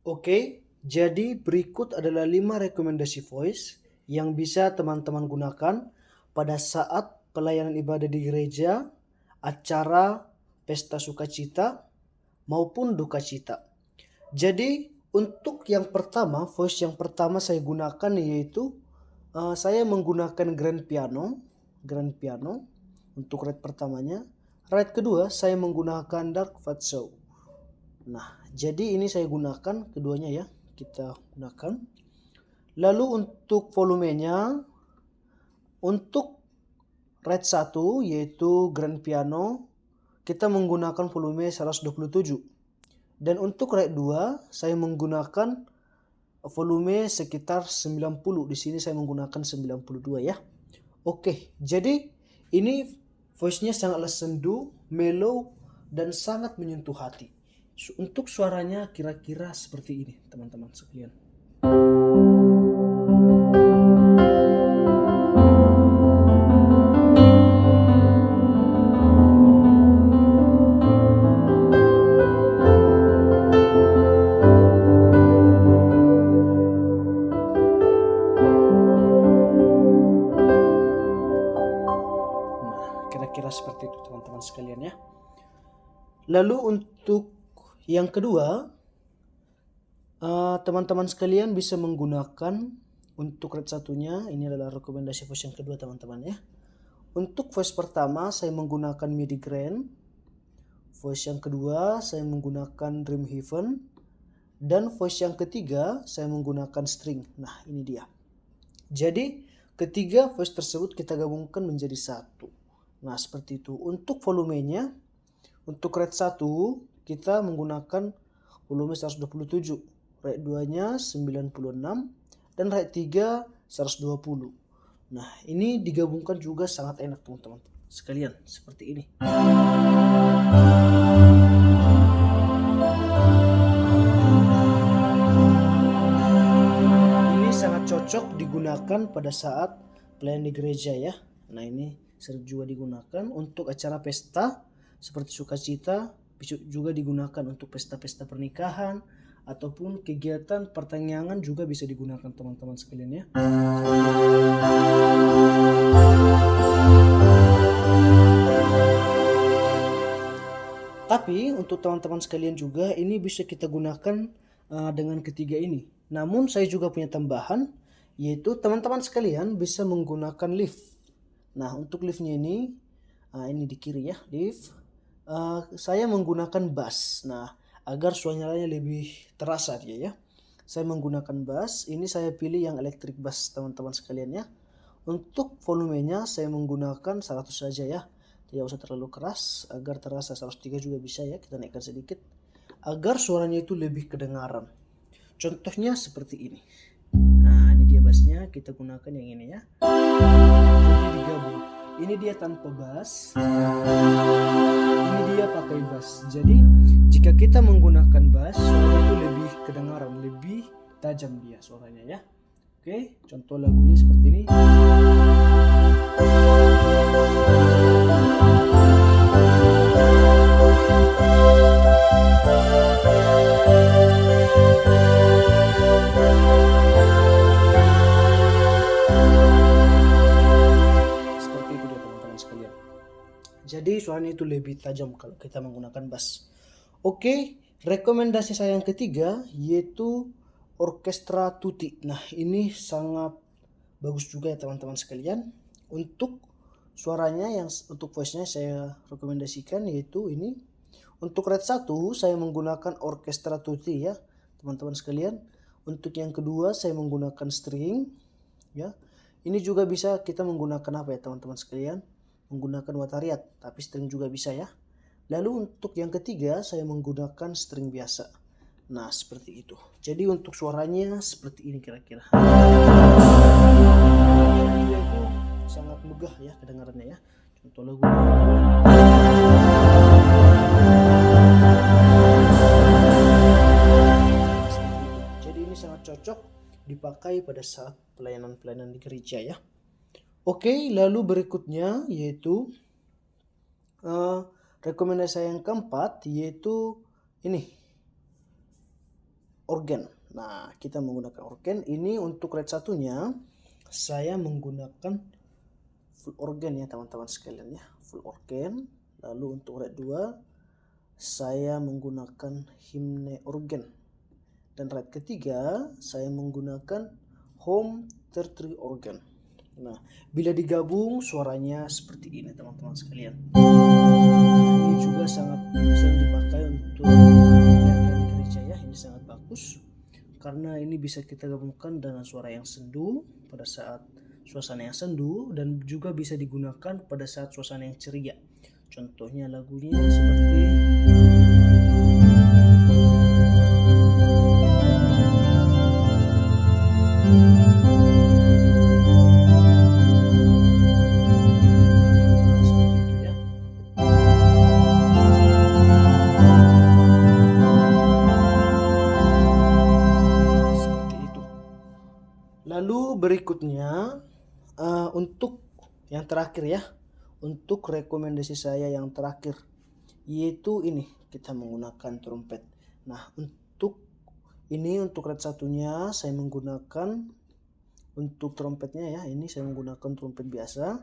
Oke, jadi berikut adalah 5 rekomendasi voice yang bisa teman-teman gunakan pada saat pelayanan ibadah di gereja, acara pesta sukacita, maupun duka cita. Jadi untuk yang pertama, voice yang pertama saya gunakan yaitu saya menggunakan grand piano untuk rate pertamanya. Rate kedua saya menggunakan dark fatso. Nah, jadi ini saya gunakan keduanya ya. Kita gunakan. Lalu untuk volumenya, untuk rate 1 yaitu grand piano, kita menggunakan volume 127. Dan untuk rate 2, saya menggunakan volume sekitar 90. Di sini saya menggunakan 92 ya. Oke, jadi ini voice-nya sangatlah sendu, mellow, dan sangat menyentuh hati. Untuk suaranya kira-kira seperti ini, teman-teman sekalian. Nah, kira-kira seperti itu teman-teman sekalian ya. Lalu untuk yang kedua, teman-teman sekalian bisa menggunakan untuk rate satunya, ini adalah rekomendasi voice yang kedua teman-teman ya. Untuk voice pertama saya menggunakan MIDI grand, voice yang kedua saya menggunakan Dream Heaven, dan voice yang ketiga saya menggunakan string. Nah ini dia. Jadi ketiga voice tersebut kita gabungkan menjadi satu. Nah seperti itu. Untuk volumenya, untuk rate 1 kita menggunakan volume 127, rate 2 nya 96, dan rate 3 120. Nah ini digabungkan juga sangat enak teman-teman sekalian, seperti ini. Ini sangat cocok digunakan pada saat pelayanan di gereja ya. Nah ini sering juga digunakan untuk acara pesta seperti sukacita, juga digunakan untuk pesta-pesta pernikahan ataupun kegiatan pertanyaan juga bisa digunakan teman-teman sekalian ya. Tapi untuk teman-teman sekalian juga ini bisa kita gunakan dengan ketiga ini. Namun saya juga punya tambahan, yaitu teman-teman sekalian bisa menggunakan lift. Nah untuk liftnya ini di kiri ya, lift. Saya menggunakan bass. Nah agar suaranya lebih terasa dia ya, saya menggunakan bass. Ini saya pilih yang electric bass teman-teman sekalian ya. Untuk volumenya saya menggunakan 100 saja ya, tidak usah terlalu keras, agar terasa 103 juga bisa ya, kita naikkan sedikit agar suaranya itu lebih kedengaran. Contohnya seperti ini. Nah ini dia bassnya, kita gunakan yang ini ya. Jadi digabung, ini dia tanpa bass, ini dia pakai bass. Jadi jika kita menggunakan bass, suaranya itu lebih kedengaran, lebih tajam dia suaranya ya. Oke, contoh lagunya seperti ini. Seperti itu dia teman-teman sekalian. Jadi suaranya itu lebih tajam kalau kita menggunakan bass. Oke, rekomendasi saya yang ketiga yaitu orkestra tutti. Nah ini sangat bagus juga ya teman-teman sekalian. Untuk suaranya, yang untuk voice-nya saya rekomendasikan yaitu ini. Untuk rate 1 saya menggunakan orkestra tutti ya teman-teman sekalian. Untuk yang kedua saya menggunakan string ya. Ini juga bisa kita menggunakan apa ya teman-teman sekalian, menggunakan watariat, tapi string juga bisa ya. Lalu untuk yang ketiga saya menggunakan string biasa. Nah seperti itu. Jadi untuk suaranya seperti ini kira-kira. Dia itu sangat megah ya kedengarannya ya. Contoh lagu. Jadi ini sangat cocok dipakai pada saat pelayanan-pelayanan di gereja ya. Oke, lalu berikutnya yaitu rekomendasi yang keempat yaitu ini. organ. Nah, kita menggunakan organ. Ini untuk red satunya saya menggunakan full organ ya teman-teman sekalian ya, full organ. Lalu untuk red 2 saya menggunakan hymne organ. Dan red ketiga saya menggunakan home tertiary organ. Nah, bila digabung suaranya seperti ini teman-teman sekalian. Ini juga sangat sering dipakai untuk pelayanan gereja ya. Ini sangat bagus karena ini bisa kita gabungkan dengan suara yang sendu pada saat suasana yang sendu, dan juga bisa digunakan pada saat suasana yang ceria. Contohnya lagunya seperti lalu berikutnya untuk yang terakhir ya, untuk rekomendasi saya yang terakhir yaitu ini, kita menggunakan trompet. Nah, untuk red satunya saya menggunakan untuk trompetnya ya, ini saya menggunakan trompet biasa,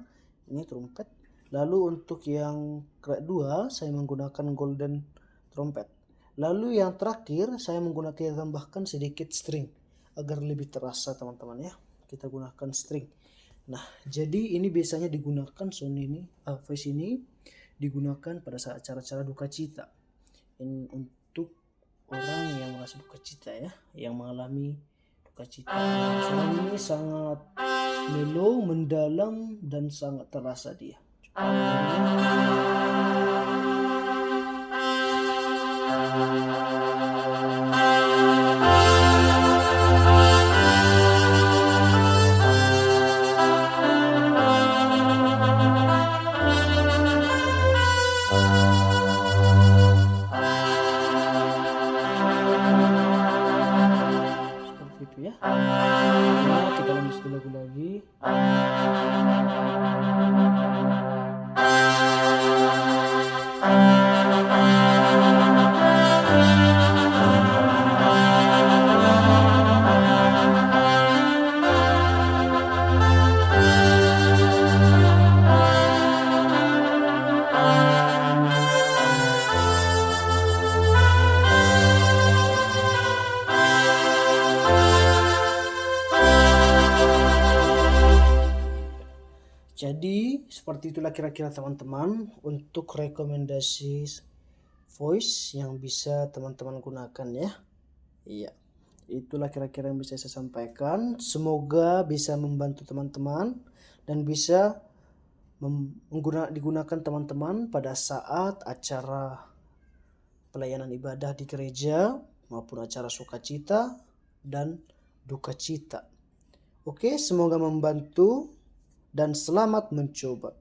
ini trompet. Lalu untuk yang red 2 saya menggunakan golden trompet. Lalu yang terakhir saya tambahkan sedikit string agar lebih terasa teman-teman ya. Kita gunakan string. Nah, jadi ini biasanya digunakan voice ini digunakan pada saat acara-acara duka cita. Ini untuk orang yang merasa duka cita ya, yang mengalami duka cita. Suara ini sangat mellow, mendalam, dan sangat terasa dia. Seperti itu ya. Nah, kita lanjut ke lagu lagi. Jadi seperti itulah kira-kira teman-teman untuk rekomendasi voice yang bisa teman-teman gunakan ya. Iya, itulah kira-kira yang bisa saya sampaikan. Semoga bisa membantu teman-teman dan bisa digunakan teman-teman pada saat acara pelayanan ibadah di gereja maupun acara sukacita dan duka cita. Oke, semoga membantu dan selamat mencoba.